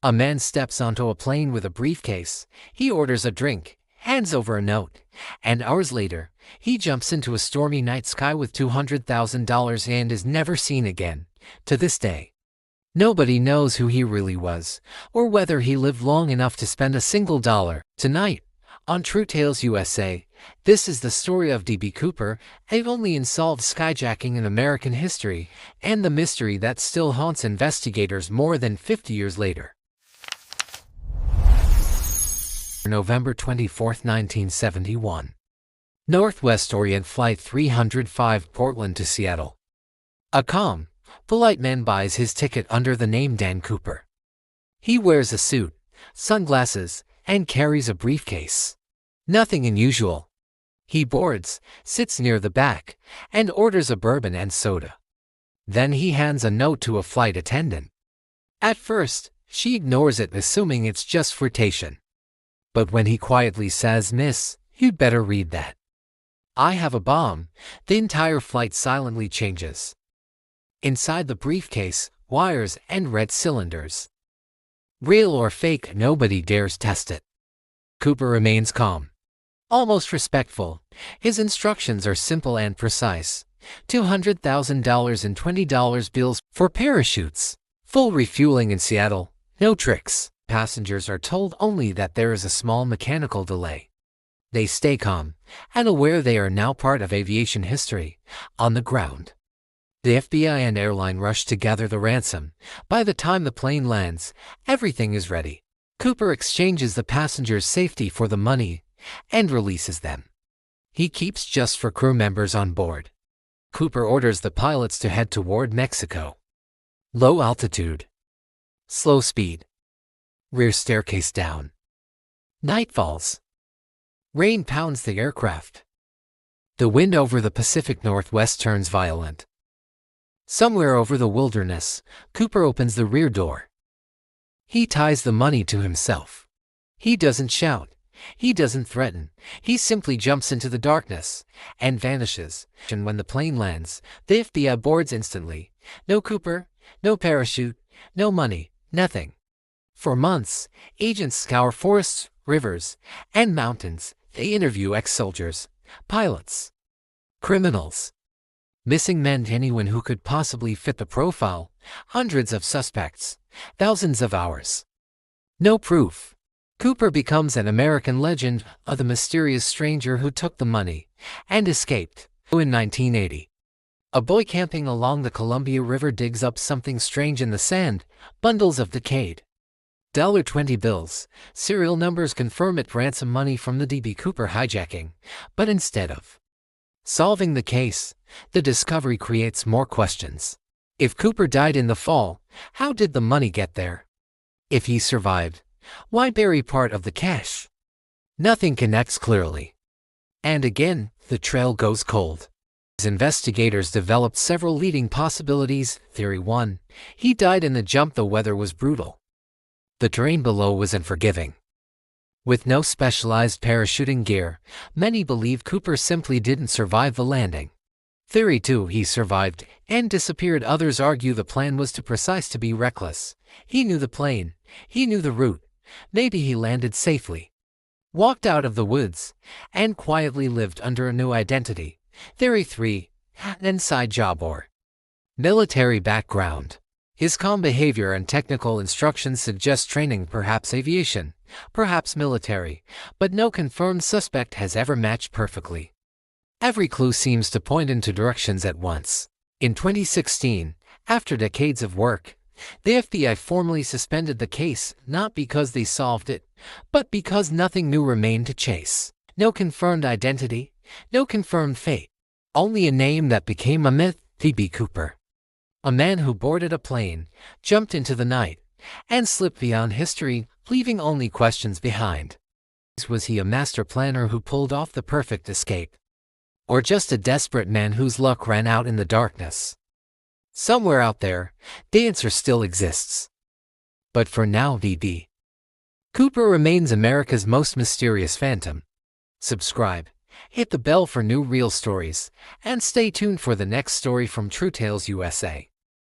A man steps onto a plane with a briefcase. He orders a drink, hands over a note, and hours later, he jumps into a stormy night sky with $200,000 and is never seen again. To this day, nobody knows who he really was, or whether he lived long enough to spend a single dollar. Tonight, on True Tales USA, this is the story of D.B. Cooper, a only unsolved skyjacking in American history, and the mystery that still haunts investigators more than 50 years later. November 24, 1971. Northwest Orient Flight 305 Portland to Seattle. A calm, polite man buys his ticket under the name Dan Cooper. He wears a suit, sunglasses, and carries a briefcase. Nothing unusual. He boards, sits near the back, and orders a bourbon and soda. Then he hands a note to a flight attendant. At first, she ignores it, assuming it's just flirtation. But when he quietly says, "Miss, you'd better read that. I have a bomb," the entire flight silently changes. Inside the briefcase, wires and red cylinders. Real or fake, nobody dares test it. Cooper remains calm, almost respectful. His instructions are simple and precise. $200,000 in $20 bills for parachutes. Full refueling in Seattle. No tricks. Passengers are told only that there is a small mechanical delay. They stay calm and aware they are now part of aviation history. On the ground, the FBI and airline rush to gather the ransom. By the time the plane lands, everything is ready. Cooper exchanges the passengers' safety for the money and releases them. He keeps just for crew members on board. Cooper orders the pilots to head toward Mexico. Low altitude. Slow speed. Rear staircase down. Night falls. Rain pounds the aircraft. The wind over the Pacific Northwest turns violent. Somewhere over the wilderness, Cooper opens the rear door. He ties the money to himself. He doesn't shout. He doesn't threaten. He simply jumps into the darkness and vanishes. And when the plane lands, the FBI boards instantly. No Cooper, no parachute, no money, nothing. For months, agents scour forests, rivers, and mountains. They interview ex-soldiers, pilots, criminals, missing men, anyone who could possibly fit the profile. Hundreds of suspects, thousands of hours. No proof. Cooper becomes an American legend of the mysterious stranger who took the money and escaped. In 1980, a boy camping along the Columbia River digs up something strange in the sand, bundles of decayed $20 bills. Serial numbers confirm it ransom money from the D.B. Cooper hijacking. But instead of solving the case, the discovery creates more questions. If Cooper died in the fall, how did the money get there? If he survived, why bury part of the cash? Nothing connects clearly. And again, the trail goes cold. Investigators developed several leading possibilities. Theory 1. He died in the jump. The weather was brutal. The terrain below was unforgiving. With no specialized parachuting gear, many believe Cooper simply didn't survive the landing. Theory 2. He survived and disappeared. Others argue the plan was too precise to be reckless. He knew the plane. He knew the route. Maybe he landed safely, walked out of the woods, and quietly lived under a new identity. Theory 3. Inside job or military background. His calm behavior and technical instructions suggest training, perhaps aviation, perhaps military, but no confirmed suspect has ever matched perfectly. Every clue seems to point in two directions at once. In 2016, after decades of work, the FBI formally suspended the case, not because they solved it, but because nothing new remained to chase. No confirmed identity, no confirmed fate. Only a name that became a myth: D.B. Cooper. A man who boarded a plane, jumped into the night, and slipped beyond history, leaving only questions behind. Was he a master planner who pulled off the perfect escape? Or just a desperate man whose luck ran out in the darkness? Somewhere out there, the answer still exists. But for now, D.B. Cooper remains America's most mysterious phantom. Subscribe, hit the bell for new real stories, and stay tuned for the next story from True Tales USA.